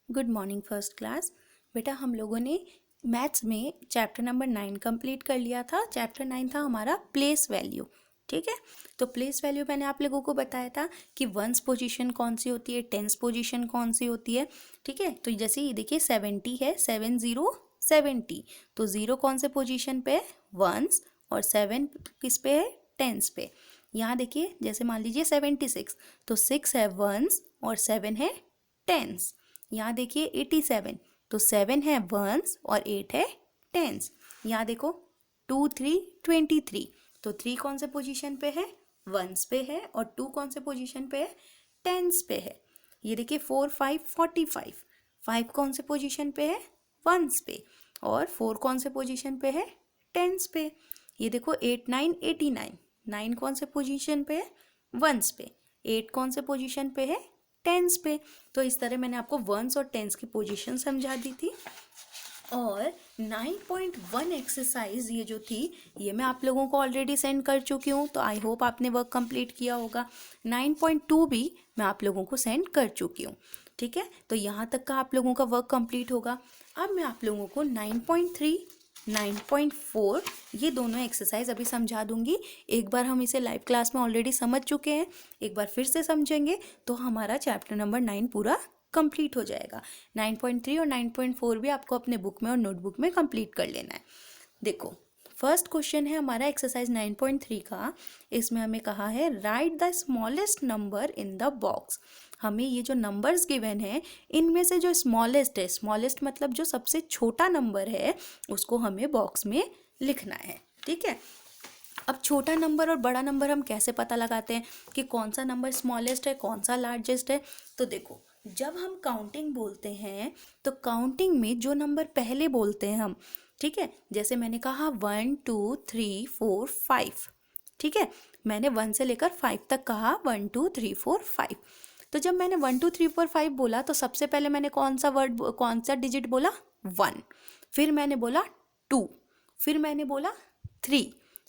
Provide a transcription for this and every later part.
Good morning first class. बेटा हम लोगों ने मैथ्स में चैप्टर नंबर 9 कंप्लीट कर लिया था। चैप्टर 9 था हमारा प्लेस वैल्यू। ठीक है, तो प्लेस वैल्यू मैंने आप लोगों को बताया था कि वंस पोजीशन कौन सी होती है, टेंस पोजीशन कौन सी होती है। ठीक है, तो जैसे ये देखिए 70 है, 70 तो 0 कौन से पोजीशन पे है, वंस, और 7 किस पे है, टेंस पे। यहाँ देखिए जैसे मान लीजिए 76, तो 6 है वंस और 7 है टेंस। यहाँ देखिए 87, तो 7 है वंस और 8 है टेंस। यहाँ देखो 2 3 23, तो 3 कौन से पोजीशन पे है, वंस पे है, और 2 कौन से पोजीशन पे है, टेंस पे है। ये देखिए 4 5 45, 5 कौन से पोजीशन पे है, वंस पे, और 4 कौन से पोजीशन पे है, टेंस पे। ये देखो 8 9 89, 9 कौन से पोजीशन पे है, वंस पे, 8 कौन से पोजीशन पे है, टेंस पे। तो इस तरह मैंने आपको वंस और टेंस की पोजीशन समझा दी थी। और 9.1 एक्सरसाइज ये जो थी, ये मैं आप लोगों को ऑलरेडी सेंड कर चुकी हूँ, तो आई होप आपने वर्क कंप्लीट किया होगा। 9.2 भी मैं आप लोगों को सेंड कर चुकी हूँ। ठीक है, तो यहाँ तक का आप लोगों का वर्क कंप्लीट होगा। अब मैं आप लोगों को 9.3 9.4 ये दोनों एक्सरसाइज अभी समझा दूंगी। एक बार हम इसे लाइव क्लास में ऑलरेडी समझ चुके हैं, एक बार फिर से समझेंगे तो हमारा चैप्टर नंबर 9 पूरा कंप्लीट हो जाएगा। 9.3 और 9.4 भी आपको अपने बुक में और नोटबुक में कंप्लीट कर लेना है। देखो फर्स्ट क्वेश्चन है हमारा एक्सरसाइज 9.3 का। इसमें हमें कहा है right the smallest number in the box. हमें ये जो नंबर्स गिवन है इनमें से जो स्मॉलेस्ट है, स्मॉलेस्ट मतलब जो सबसे छोटा नंबर है, उसको हमें बॉक्स में लिखना है। ठीक है, अब छोटा नंबर और बड़ा नंबर हम कैसे पता लगाते हैं कि कौन सा नंबर स्मॉलेस्ट है, कौन सा लार्जेस्ट है। तो देखो जब हम काउंटिंग बोलते हैं तो काउंटिंग में जो नंबर पहले बोलते हैं हम, ठीक है, जैसे मैंने कहा 1 2 3 4 5। ठीक है, मैंने 1 से लेकर 5 तक कहा, 1 2 3 4 5। तो जब मैंने 1 2 3 4 5 बोला तो सबसे पहले मैंने कौन सा डिजिट बोला, 1। फिर मैंने बोला 2, फिर मैंने बोला 3,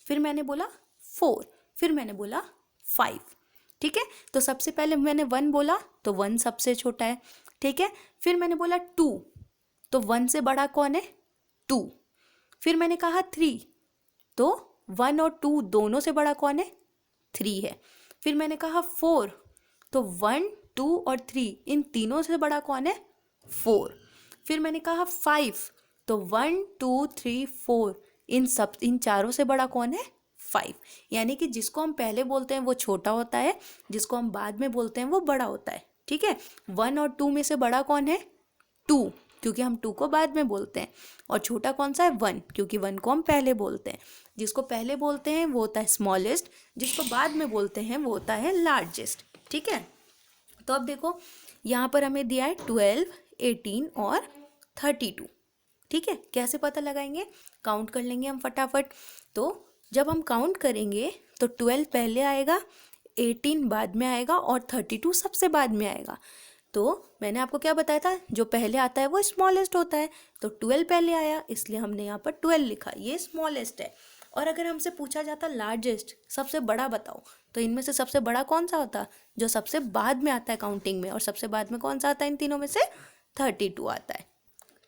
फिर मैंने बोला 4, फिर मैंने बोला 5। ठीक है, तो सबसे पहले मैंने 1 बोला तो 1 सबसे छोटा है। ठीक है, फिर मैंने बोला 2, तो 1 से बड़ा कौन है, 2। फिर मैंने कहा 3, तो 1 और 2 दोनों से बड़ा कौन है, 3 है। फिर मैंने कहा 4, तो 1 2 और 3 इन तीनों से बड़ा कौन है, 4। फिर मैंने कहा 5, तो 1 2 3 4 इन चारों से बड़ा कौन है, 5। यानी कि जिसको हम पहले बोलते हैं वो छोटा होता है, जिसको हम बाद में बोलते हैं वो बड़ा होता है। ठीक है, 1 और 2 में से बड़ा कौन है, 2, क्योंकि हम 2 को बाद में बोलते हैं, और छोटा कौन सा है, 1, क्योंकि 1 को हम पहले बोलते हैं। जिसको पहले बोलते हैं वो होता है स्मॉलेस्ट, जिसको बाद में बोलते हैं वो होता है लार्जेस्ट। ठीक है, तो अब देखो यहाँ पर हमें दिया है 12 18 और 32। ठीक है, कैसे पता लगाएंगे, काउंट कर लेंगे हम फटाफट। तो जब हम काउंट करेंगे तो 12 पहले आएगा, 18 बाद में आएगा और 32 सबसे बाद में आएगा। तो मैंने आपको क्या बताया था, जो पहले आता है वो स्मॉलेस्ट होता है, तो 12 पहले आया इसलिए हमने यहाँ पर 12 लिखा, ये स्मॉलेस्ट है। और अगर हमसे पूछा जाता लार्जेस्ट, सबसे बड़ा बताओ, तो इनमें से सबसे बड़ा कौन सा होता, जो सबसे बाद में आता है काउंटिंग में, और सबसे बाद में कौन सा आता है इन तीनों में से, 32 आता है।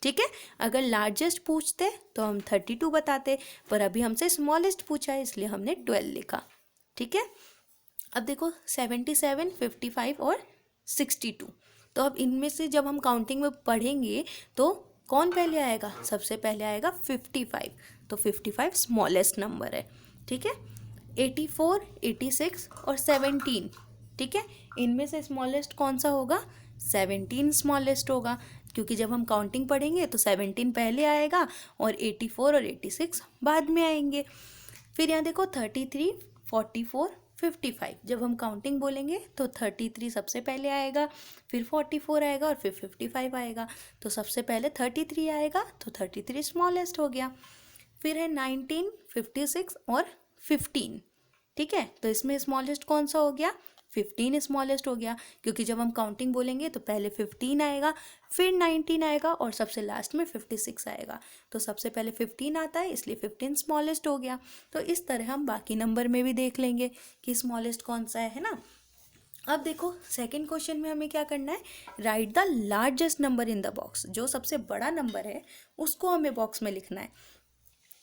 ठीक है, अगर लार्जेस्ट पूछते तो हम 32 बताते, पर अभी हमसे स्मॉलेस्ट पूछा है इसलिए हमने 12 लिखा। ठीक है, अब देखो 77 55 और 62, तो अब इनमें से जब हम काउंटिंग में पढ़ेंगे तो कौन पहले आएगा, सबसे पहले आएगा 55, तो 55 स्मॉलेस्ट नंबर है। ठीक है, 84 86 और 17, ठीक है, इनमें से स्मॉलेस्ट कौन सा होगा, 17 स्मॉलेस्ट होगा, क्योंकि जब हम काउंटिंग पढ़ेंगे तो 17 पहले आएगा और 84 और 86 बाद में आएंगे। फिर यहाँ देखो 33 44 55, जब हम काउंटिंग बोलेंगे तो 33 सबसे पहले आएगा, फिर 44 आएगा और फिर 55 आएगा। तो सबसे पहले 33 आएगा, तो 33 स्मॉलेस्ट हो गया। फिर है 19 56 और 15। ठीक है, तो इसमें स्मॉलेस्ट कौन सा हो गया, 15 स्मॉलेस्ट हो गया, क्योंकि जब हम काउंटिंग बोलेंगे तो पहले 15 आएगा, फिर 19 आएगा और सबसे लास्ट में 56 आएगा। तो सबसे पहले 15 आता है इसलिए 15 स्मॉलेस्ट हो गया। तो इस तरह हम बाकी नंबर में भी देख लेंगे कि स्मॉलेस्ट कौन सा है ना। अब देखो सेकंड क्वेश्चन में हमें क्या करना है, right the largest number in the box. जो सबसे बड़ा नंबर है उसको हमें बॉक्स में लिखना है।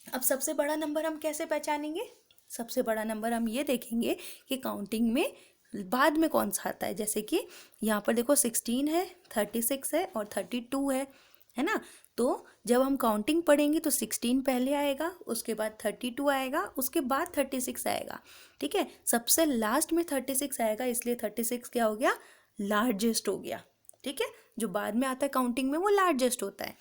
अब सबसे बड़ा नंबर हम कैसे पहचानेंगे, सबसे बड़ा नंबर हम ये देखेंगे कि काउंटिंग में बाद में कौन सा आता है। जैसे कि यहाँ पर देखो 16 है, 36 है और 32 है ना। तो जब हम काउंटिंग पढ़ेंगे तो 16 पहले आएगा, उसके बाद 32 आएगा, उसके बाद 36 आएगा। ठीक है, सबसे लास्ट में 36 आएगा, इसलिए 36 क्या हो गया, लार्जेस्ट हो गया। ठीक है, जो बाद में आता है काउंटिंग में वो लार्जेस्ट होता है।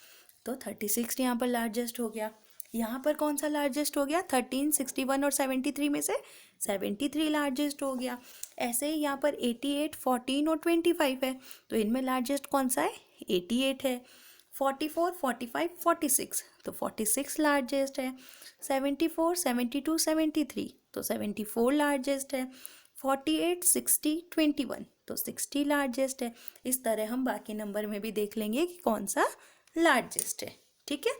तो 36 यहाँ पर लार्जेस्ट हो गया। यहाँ पर कौन सा लार्जेस्ट हो गया, 13, 61 और 73 में से 73 लार्जेस्ट हो गया। ऐसे ही यहाँ पर 88, 14 और 25 है, तो इनमें लार्जेस्ट कौन सा है, 88 है। 44, 45, 46, तो 46 लार्जेस्ट है। 74, 72, 73, तो 74 लार्जेस्ट है। 48, 60, 21, तो 60 लार्जेस्ट है। इस तरह हम बाकी नंबर में भी देख लेंगे कि कौन सा लार्जेस्ट है। ठीक है,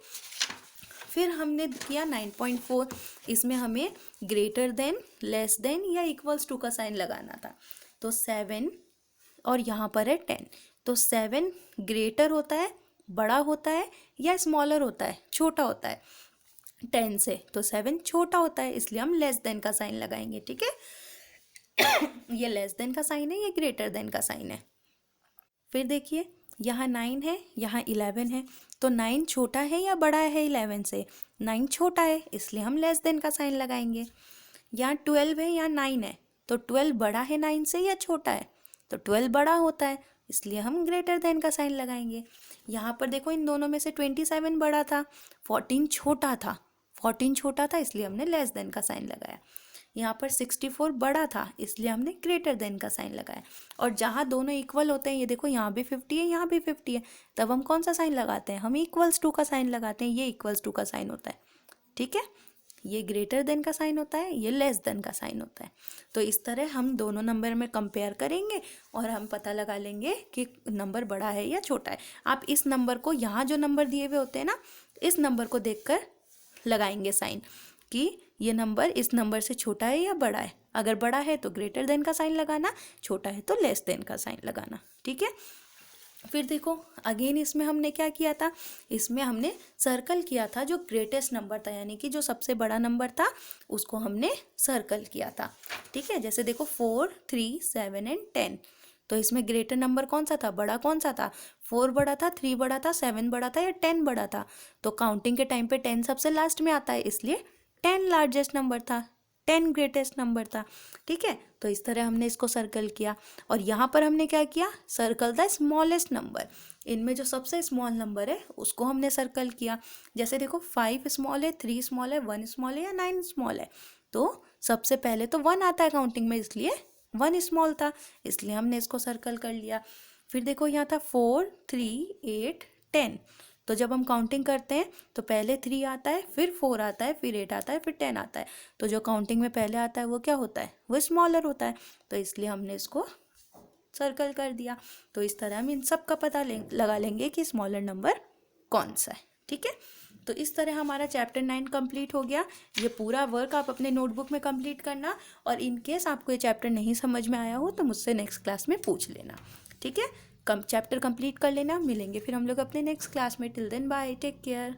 फिर हमने किया 9.4, इसमें हमें ग्रेटर देन, लेस देन या इक्वल्स टू का साइन लगाना था। तो 7 और यहाँ पर है 10, तो 7 ग्रेटर होता है, बड़ा होता है, या स्मॉलर होता है, छोटा होता है 10 से। तो 7 छोटा होता है, इसलिए हम लेस देन का साइन लगाएंगे। ठीक है, ये लेस देन का साइन है, ये ग्रेटर देन का साइन है। फिर देखिए यहाँ 9 है, यहाँ 11 है, तो 9 छोटा है या बड़ा है 11 से, 9 छोटा है, इसलिए हम लेस देन का साइन लगाएंगे। यहाँ 12 है, यहाँ 9 है, तो 12 बड़ा है 9 से या छोटा है, तो 12 बड़ा होता है, इसलिए हम ग्रेटर देन का साइन लगाएंगे। यहाँ पर देखो इन दोनों में से 27 बड़ा था, 14 छोटा था, 14 छोटा था, इसलिए हमने लेस देन का साइन लगाया। यहाँ पर 64 बड़ा था, इसलिए हमने ग्रेटर देन का साइन लगाया। और जहाँ दोनों इक्वल होते हैं, ये देखो यहाँ भी 50 है, यहाँ भी 50 है, तब हम कौन सा साइन लगाते हैं, हम इक्वल्स टू का साइन लगाते हैं। ये इक्वल्स टू का साइन होता है। ठीक है, ये ग्रेटर देन का साइन होता है, ये लेस देन का साइन होता है। तो इस तरह हम दोनों नंबर में कंपेयर करेंगे और हम पता लगा लेंगे कि नंबर बड़ा है या छोटा है। आप इस नंबर को, यहाँ जो नंबर दिए हुए होते हैं ना, इस नंबर को देखकर लगाएंगे साइन कि ये नंबर इस नंबर से छोटा है या बड़ा है। अगर बड़ा है तो ग्रेटर देन का साइन लगाना, छोटा है तो लेस देन का साइन लगाना। ठीक है, फिर देखो अगेन इसमें हमने क्या किया था, इसमें हमने सर्कल किया था जो ग्रेटेस्ट नंबर था, यानी कि जो सबसे बड़ा नंबर था उसको हमने सर्कल किया था। ठीक है, जैसे देखो 4, 3, 7 एंड 10, तो इसमें ग्रेटर नंबर कौन सा था, बड़ा कौन सा था, 4 बड़ा था, 3 बड़ा था, 7 बड़ा था या 10 बड़ा था। तो काउंटिंग के टाइम पे 10 सबसे लास्ट में आता है, इसलिए 10 लार्जेस्ट नंबर था, 10 ग्रेटेस्ट नंबर था। ठीक है, तो इस तरह हमने इसको सर्कल किया। और यहाँ पर हमने क्या किया, सर्कल द स्मॉलेस्ट नंबर। इनमें जो सबसे स्मॉल नंबर है उसको हमने सर्कल किया। जैसे देखो 5 स्मॉल है, 3 स्मॉल है, 1 स्मॉल है या 9 स्मॉल है, तो सबसे पहले तो 1 आता है काउंटिंग में, इसलिए 1 स्मॉल था, इसलिए हमने इसको सर्कल कर लिया। फिर देखो यहाँ था 4, 3, 8, 10, तो जब हम काउंटिंग करते हैं तो पहले 3 आता है, फिर 4 आता है, फिर 8 आता है, फिर 10 आता है। तो जो काउंटिंग में पहले आता है वो क्या होता है, वो स्मॉलर होता है, तो इसलिए हमने इसको सर्कल कर दिया। तो इस तरह हम इन सब का पता लगा लेंगे कि स्मॉलर नंबर कौन सा है। ठीक है, तो इस तरह हमारा चैप्टर 9 कंप्लीट हो गया। ये पूरा वर्क आप अपने नोटबुक में कंप्लीट करना, और इन केस आपको ये चैप्टर नहीं समझ में आया हो तो मुझसे नेक्स्ट क्लास में पूछ लेना। ठीक है, चैप्टर कंप्लीट कर लेना। मिलेंगे फिर हम लोग अपने नेक्स्ट क्लास में। Till then bye, take care.